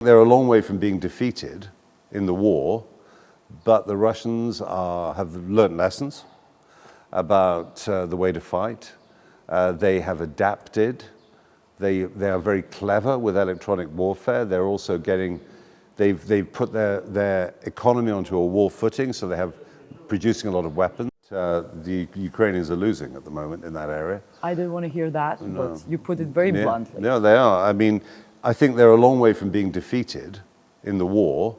They're a long way from being defeated in the war, but the Russians have learned lessons about the way to fight. They have adapted. They are very clever with electronic warfare. They're also they've put their economy onto a war footing, so they have producing a lot of weapons. The Ukrainians are losing at the moment in that area. I don't want to hear that, but you put it very bluntly. No, they are. I mean, I think they're a long way from being defeated in the war,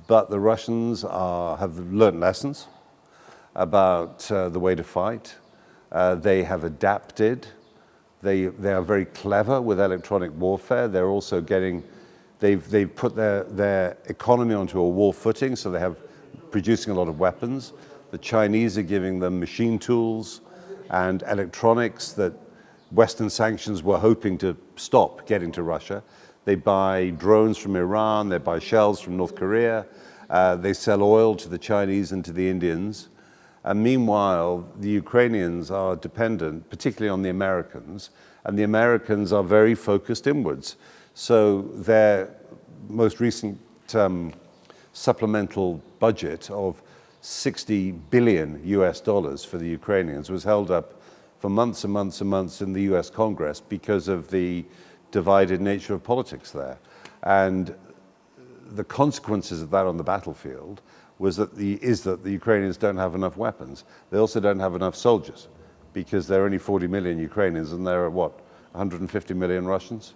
but the Russians have learned lessons about the way to fight. They have adapted. They are very clever with electronic warfare. They're also they've put their economy onto a war footing, so they have producing a lot of weapons. The Chinese are giving them machine tools and electronics that Western sanctions were hoping to stop getting to Russia. They buy drones from Iran, they buy shells from North Korea, they sell oil to the Chinese and to the Indians. And meanwhile, the Ukrainians are dependent, particularly on the Americans, and the Americans are very focused inwards. So their most recent supplemental budget of $60 billion for the Ukrainians was held up for months and months and months in the US Congress because of the divided nature of politics there. And the consequences of that on the battlefield is that the Ukrainians don't have enough weapons. They also don't have enough soldiers because there are only 40 million Ukrainians and there are, 150 million Russians?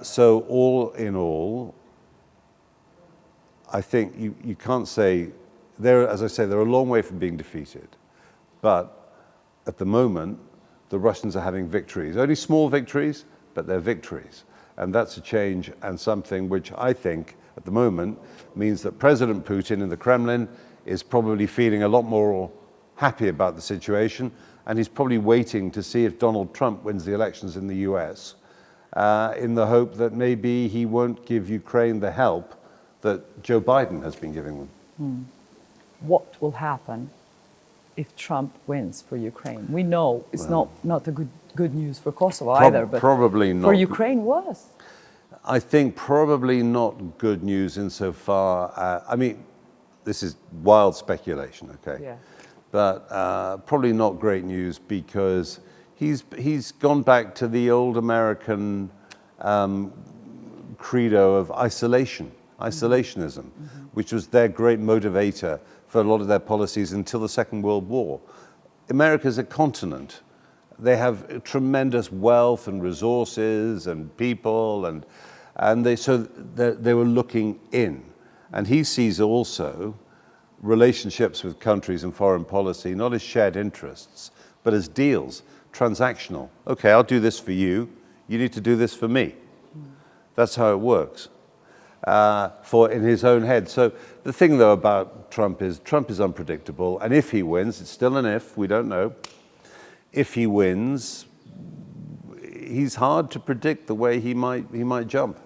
So all in all, I think you can't say, as I say, they're a long way from being defeated. But at the moment, the Russians are having victories. Only small victories, but they're victories. And that's a change and something which I think, at the moment, means that President Putin in the Kremlin is probably feeling a lot more happy about the situation, and he's probably waiting to see if Donald Trump wins the elections in the US, in the hope that maybe he won't give Ukraine the help that Joe Biden has been giving them. What will happen if Trump wins for Ukraine? We know it's not a good news for Kosovo either, but probably not. For Ukraine was. I think probably not good news insofar, I mean, this is wild speculation, okay? Yeah. But probably not great news because he's gone back to the old American credo of isolationism, which was their great motivator for a lot of their policies until the Second World War. America's a continent. They have tremendous wealth and resources and people, and they were looking in. And he sees also relationships with countries and foreign policy not as shared interests, but as deals, transactional. Okay, I'll do this for you. You need to do this for me. That's how it works. In his own head. So the thing though about Trump is unpredictable, and if he wins, it's still an if, we don't know. If he wins, he's hard to predict the way he might jump.